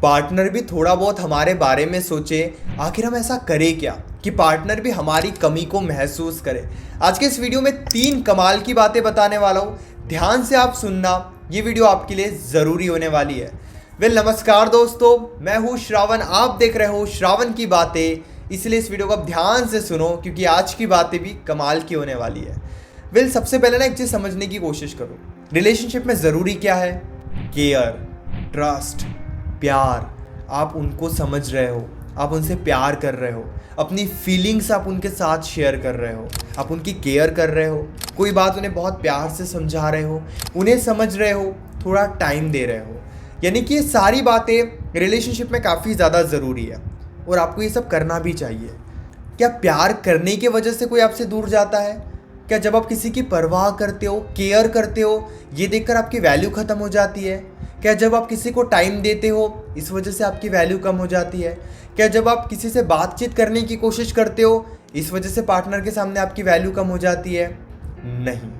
Partner भी थोड़ा बहुत हमारे बारे में सोचे, आखिर हम ऐसा करें क्या कि पार्टनर भी हमारी कमी को महसूस करे। आज के इस वीडियो में 3 कमाल की बातें बताने वाला हूँ, ध्यान से आप सुनना, ये वीडियो आपके लिए ज़रूरी होने वाली है। नमस्कार दोस्तों, मैं हूँ श्रावण, आप देख रहे हो श्रावण की बातें, इसलिए इस वीडियो को आप ध्यान से सुनो क्योंकि आज की बातें भी कमाल की होने वाली है। सबसे पहले ना एक चीज़ समझने की कोशिश करो, रिलेशनशिप में ज़रूरी क्या है? केयर, ट्रस्ट, प्यार। आप उनको समझ रहे हो, आप उनसे प्यार कर रहे हो, अपनी फीलिंग्स आप उनके साथ शेयर कर रहे हो, आप उनकी केयर कर रहे हो, कोई बात उन्हें बहुत प्यार से समझा रहे हो, उन्हें समझ रहे हो, थोड़ा टाइम दे रहे हो। यानी कि ये सारी बातें रिलेशनशिप में काफ़ी ज़्यादा ज़रूरी है और आपको ये सब करना भी चाहिए। क्या प्यार करने की वजह से कोई आपसे दूर जाता है? क्या जब आप किसी की परवाह करते हो, केयर करते हो, ये देखकर आपकी वैल्यू ख़त्म हो जाती है? क्या जब आप किसी को टाइम देते हो, इस वजह से आपकी वैल्यू कम हो जाती है? क्या जब आप किसी से बातचीत करने की कोशिश करते हो, इस वजह से पार्टनर के सामने आपकी वैल्यू कम हो जाती है? नहीं।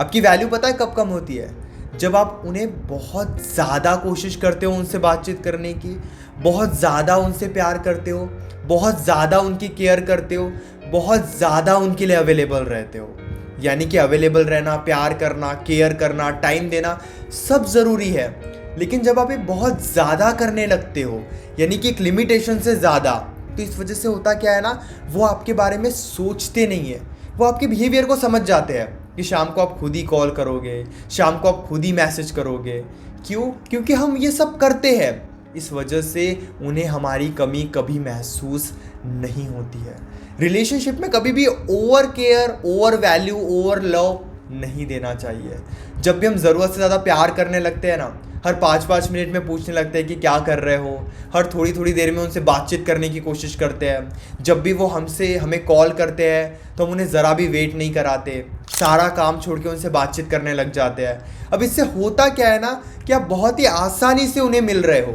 आपकी वैल्यू पता है कब कम होती है? जब आप उन्हें बहुत ज़्यादा कोशिश करते हो उनसे बातचीत करने की, बहुत ज़्यादा उनसे प्यार करते हो, बहुत ज़्यादा उनकी केयर करते हो, बहुत ज़्यादा उनके लिए अवेलेबल रहते हो। यानी कि अवेलेबल रहना, प्यार करना, केयर करना, टाइम देना सब ज़रूरी है, लेकिन जब आप ये बहुत ज़्यादा करने लगते हो, यानी कि एक लिमिटेशन से ज़्यादा, तो इस वजह से होता क्या है ना, वो आपके बारे में सोचते नहीं है। वो आपके बिहेवियर को समझ जाते हैं कि शाम को आप खुद ही कॉल करोगे, शाम को आप खुद ही मैसेज करोगे। क्यों? क्योंकि हम ये सब करते हैं, इस वजह से उन्हें हमारी कमी कभी महसूस नहीं होती है। रिलेशनशिप में कभी भी over care, over value, over love नहीं देना चाहिए। जब भी हम ज़रूरत से ज़्यादा प्यार करने लगते हैं ना, हर 5-5 मिनट में पूछने लगते हैं कि क्या कर रहे हो, हर थोड़ी थोड़ी देर में उनसे बातचीत करने की कोशिश करते हैं, जब भी वो हमें कॉल करते हैं तो हम उन्हें ज़रा भी वेट नहीं कराते, सारा काम छोड़ के उनसे बातचीत करने लग जाते हैं। अब इससे होता क्या है ना कि आप बहुत ही आसानी से उन्हें मिल रहे हो,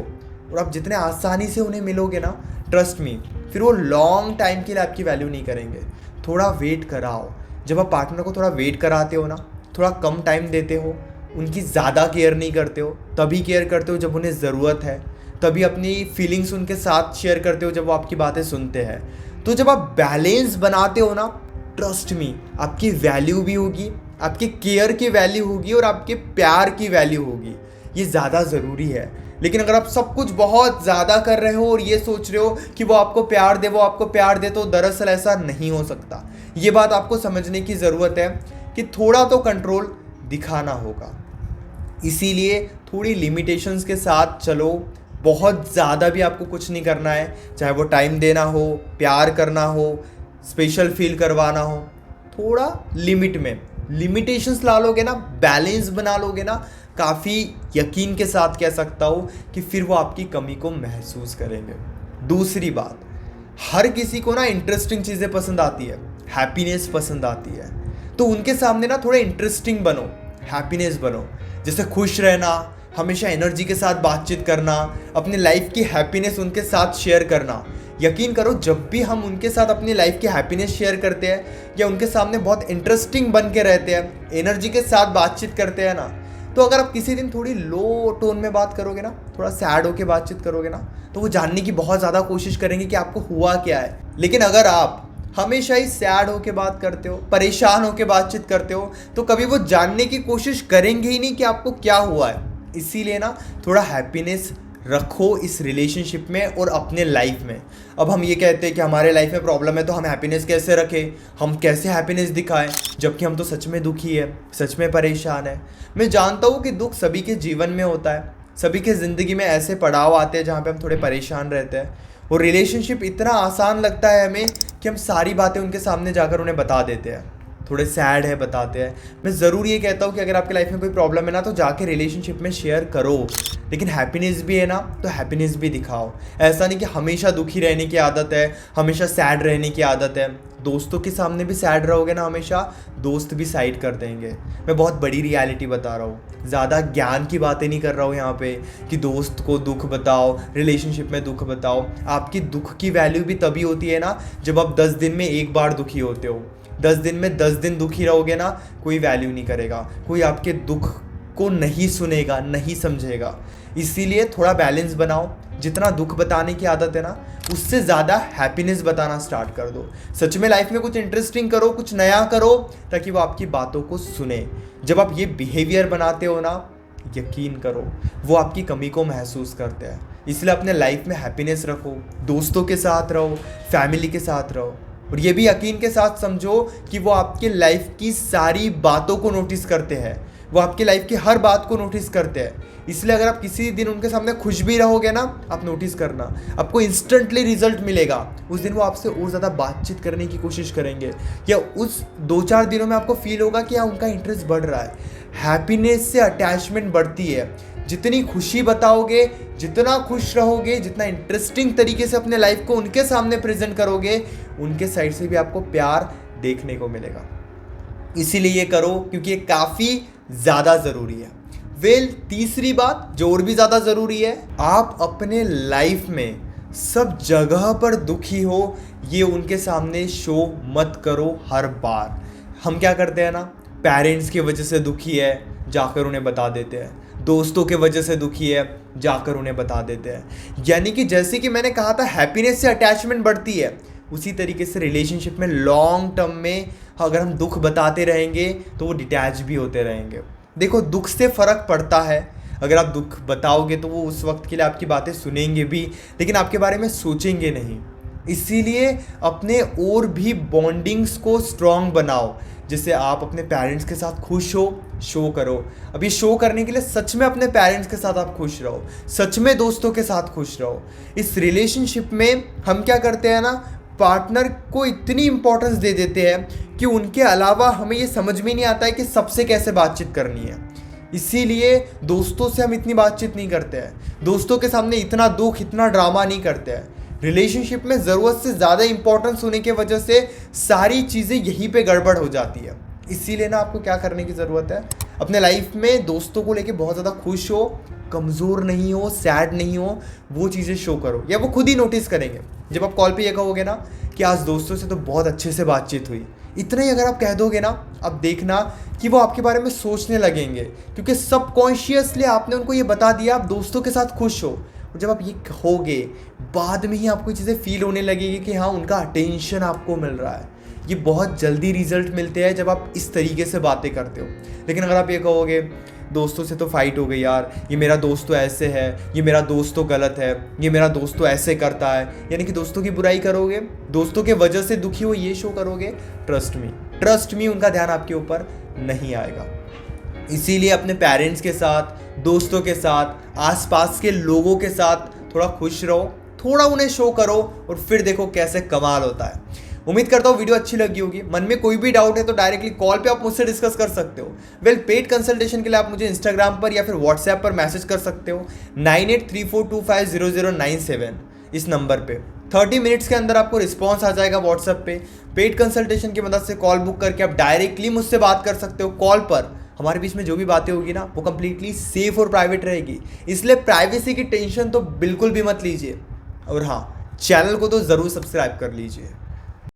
और आप जितने आसानी से उन्हें मिलोगे ना, ट्रस्ट मी, फिर वो लॉन्ग टाइम के लिए आपकी वैल्यू नहीं करेंगे। थोड़ा वेट कराओ। जब आप पार्टनर को थोड़ा वेट कराते हो ना, थोड़ा कम टाइम देते हो, उनकी ज़्यादा केयर नहीं करते हो, तभी केयर करते हो जब उन्हें ज़रूरत है, तभी अपनी फीलिंग्स उनके साथ शेयर करते हो जब वो आपकी बातें सुनते हैं। तो जब आप बैलेंस बनाते हो ना, ट्रस्ट मी, आपकी वैल्यू भी होगी, आपके केयर की वैल्यू होगी और आपके प्यार की वैल्यू होगी। ये ज़्यादा ज़रूरी है। लेकिन अगर आप सब कुछ बहुत ज़्यादा कर रहे हो और ये सोच रहे हो कि वो आपको प्यार दे, वो आपको प्यार दे, तो दरअसल ऐसा नहीं हो सकता। ये बात आपको समझने की ज़रूरत है कि थोड़ा तो कंट्रोल दिखाना होगा। इसीलिए थोड़ी लिमिटेशंस के साथ चलो। बहुत ज़्यादा भी आपको कुछ नहीं करना है, चाहे वो टाइम देना हो, प्यार करना हो, स्पेशल फील करवाना हो, थोड़ा लिमिट में। लिमिटेशंस ला लोगे ना, बैलेंस बना लोगे ना, काफ़ी यकीन के साथ कह सकता हूँ कि फिर वो आपकी कमी को महसूस करेंगे। दूसरी बात, हर किसी को ना इंटरेस्टिंग चीज़ें पसंद आती है, हैप्पीनेस पसंद आती है, तो उनके सामने ना थोड़े इंटरेस्टिंग बनो, हैप्पीनेस बनो। जैसे खुश रहना, हमेशा एनर्जी के साथ बातचीत करना, अपनी लाइफ की हैप्पीनेस उनके साथ शेयर करना। यकीन करो, जब भी हम उनके साथ अपनी लाइफ की हैप्पीनेस शेयर करते हैं या उनके सामने बहुत इंटरेस्टिंग बन के रहते हैं, एनर्जी के साथ बातचीत करते हैं ना, तो अगर आप किसी दिन थोड़ी लो टोन में बात करोगे ना, थोड़ा सैड होके बातचीत करोगे ना, तो वो जानने की बहुत ज़्यादा कोशिश करेंगे कि आपको हुआ क्या है। लेकिन अगर आप हमेशा ही सैड होके बात करते हो, परेशान होके बातचीत करते हो, तो कभी वो जानने की कोशिश करेंगे ही नहीं कि आपको क्या हुआ है। इसीलिए ना थोड़ा हैप्पीनेस रखो इस रिलेशनशिप में और अपने लाइफ में। अब हम ये कहते हैं कि हमारे लाइफ में प्रॉब्लम है तो हम हैप्पीनेस कैसे रखें, हम कैसे हैप्पीनेस दिखाएं, जबकि हम तो सच में दुखी है, सच में परेशान है। मैं जानता हूँ कि दुख सभी के जीवन में होता है, सभी के ज़िंदगी में ऐसे पड़ाव आते हैं जहाँ पे हम थोड़े परेशान रहते हैं, और रिलेशनशिप इतना आसान लगता है हमें कि हम सारी बातें उनके सामने जाकर उन्हें बता देते हैं। थोड़े सैड है बताते हैं। मैं ज़रूर ये कहता हूँ कि अगर आपके लाइफ में कोई प्रॉब्लम है ना, तो जाके रिलेशनशिप में शेयर करो, लेकिन हैप्पीनेस भी है ना, तो हैप्पीनेस भी दिखाओ। ऐसा नहीं कि हमेशा दुखी रहने की आदत है, हमेशा सैड रहने की आदत है। दोस्तों के सामने भी सैड रहोगे ना हमेशा, दोस्त भी साइड कर देंगे। मैं बहुत बड़ी रियलिटी बता रहा हूँ, ज़्यादा ज्ञान की बातें नहीं कर रहा हूँ यहाँ पे कि दोस्त को दुख बताओ, रिलेशनशिप में दुख बताओ। आपकी दुख की वैल्यू भी तभी होती है ना जब आप 10 दिन में एक बार दुखी होते हो। 10 दिन में 10 दिन दुखी रहोगे ना, कोई वैल्यू नहीं करेगा, कोई आपके दुख को नहीं सुनेगा, नहीं समझेगा। इसीलिए थोड़ा बैलेंस बनाओ, जितना दुख बताने की आदत है ना, उससे ज़्यादा हैप्पीनेस बताना स्टार्ट कर दो। सच में लाइफ में कुछ इंटरेस्टिंग करो, कुछ नया करो, ताकि वो आपकी बातों को सुने। जब आप ये बिहेवियर बनाते हो ना, यकीन करो वो आपकी कमी को महसूस करते हैं। इसलिए अपने लाइफ में हैप्पीनेस रखो, दोस्तों के साथ रहो, फैमिली के साथ रहो, और ये भी यकीन के साथ समझो कि वो आपकी लाइफ की सारी बातों को नोटिस करते हैं, वो आपकी लाइफ की हर बात को नोटिस करते हैं। इसलिए अगर आप किसी दिन उनके सामने खुश भी रहोगे ना, आप नोटिस करना, आपको इंस्टेंटली रिजल्ट मिलेगा। उस दिन वो आपसे और ज़्यादा बातचीत करने की कोशिश करेंगे, या उस 2-4 दिनों में आपको फील होगा कि हाँ, उनका इंटरेस्ट बढ़ रहा है। हैप्पीनेस से अटैचमेंट बढ़ती है। जितनी खुशी बताओगे, जितना खुश रहोगे, जितना इंटरेस्टिंग तरीके से अपने लाइफ को उनके सामने प्रेजेंट करोगे, उनके साइड से भी आपको प्यार देखने को मिलेगा। इसीलिए ये करो, क्योंकि ये काफ़ी ज़्यादा ज़रूरी है। तीसरी बात जो और भी ज़्यादा ज़रूरी है, आप अपने लाइफ में सब जगह पर दुखी हो, ये उनके सामने शो मत करो हर बार। हम क्या करते हैं ना, पेरेंट्स की वजह से दुखी है, जाकर उन्हें बता देते हैं। दोस्तों के वजह से दुखी है, जाकर उन्हें बता देते हैं। यानी कि जैसे कि मैंने कहा था, हैप्पीनेस से अटैचमेंट बढ़ती है, उसी तरीके से रिलेशनशिप में लॉन्ग टर्म में अगर हम दुख बताते रहेंगे तो वो डिटैच भी होते रहेंगे। देखो, दुख से फ़र्क पड़ता है। अगर आप दुख बताओगे तो वो उस वक्त के लिए आपकी बातें सुनेंगे भी, लेकिन आपके बारे में सोचेंगे नहीं। इसीलिए अपने और भी बॉन्डिंग्स को स्ट्रॉन्ग बनाओ। जिससे आप अपने पेरेंट्स के साथ खुश हो, शो करो। अब ये शो करने के लिए सच में अपने पेरेंट्स के साथ आप खुश रहो, सच में दोस्तों के साथ खुश रहो। इस रिलेशनशिप में हम क्या करते हैं ना, पार्टनर को इतनी इंपॉर्टेंस दे देते हैं कि उनके अलावा हमें ये समझ में नहीं आता है कि सबसे कैसे बातचीत करनी है। इसीलिए दोस्तों से हम इतनी बातचीत नहीं करते हैं, दोस्तों के सामने इतना दुख, इतना ड्रामा नहीं करते हैं। रिलेशनशिप में ज़रूरत से ज़्यादा इंपॉर्टेंस होने की वजह से सारी चीज़ें यहीं पे गड़बड़ हो जाती है। इसीलिए ना आपको क्या करने की ज़रूरत है, अपने लाइफ में दोस्तों को लेके बहुत ज़्यादा खुश हो, कमज़ोर नहीं हो, सैड नहीं हो, वो चीज़ें शो करो, या वो खुद ही नोटिस करेंगे। जब आप कॉल पे ये कहोगे ना कि आज दोस्तों से तो बहुत अच्छे से बातचीत हुई, इतना ही अगर आप कह दोगे ना, अब देखना कि वो आपके बारे में सोचने लगेंगे, क्योंकि सबकॉन्शियसली आपने उनको ये बता दिया आप दोस्तों के साथ खुश हो। और जब आप ये कहोगे, बाद में ही आपको चीज़ें फील होने लगेगी कि हाँ, उनका अटेंशन आपको मिल रहा है। ये बहुत जल्दी रिजल्ट मिलते हैं जब आप इस तरीके से बातें करते हो। लेकिन अगर आप ये कहोगे, दोस्तों से तो फाइट हो गई यार, ये मेरा दोस्त तो ऐसे है, ये मेरा दोस्त तो गलत है, ये मेरा दोस्त तो ऐसे करता है, यानी कि दोस्तों की बुराई करोगे, दोस्तों के वजह से दुखी हो ये शो करोगे, ट्रस्ट मी उनका ध्यान आपके ऊपर नहीं आएगा। इसीलिए अपने पेरेंट्स के साथ, दोस्तों के साथ, आसपास के लोगों के साथ थोड़ा खुश रहो, थोड़ा उन्हें शो करो, और फिर देखो कैसे कमाल होता है। उम्मीद करता हूँ वीडियो अच्छी लगी होगी। मन में कोई भी डाउट है तो डायरेक्टली कॉल पे आप मुझसे डिस्कस कर सकते हो। पेड कंसल्टेशन के लिए आप मुझे इंस्टाग्राम पर या फिर व्हाट्सएप पर मैसेज कर सकते हो 9834250097 इस नंबर पे। 30 मिनट्स के अंदर आपको रिस्पॉन्स आ जाएगा व्हाट्सएप पे। पेड कंसल्टेशन की मदद से कॉल बुक करके आप डायरेक्टली मुझसे बात कर सकते हो कॉल पर। हमारे बीच में जो भी बातें होगी ना, वो कंप्लीटली सेफ और प्राइवेट रहेगी, इसलिए प्राइवेसी की टेंशन तो बिल्कुल भी मत लीजिए। और हाँ, चैनल को तो ज़रूर सब्सक्राइब कर लीजिए।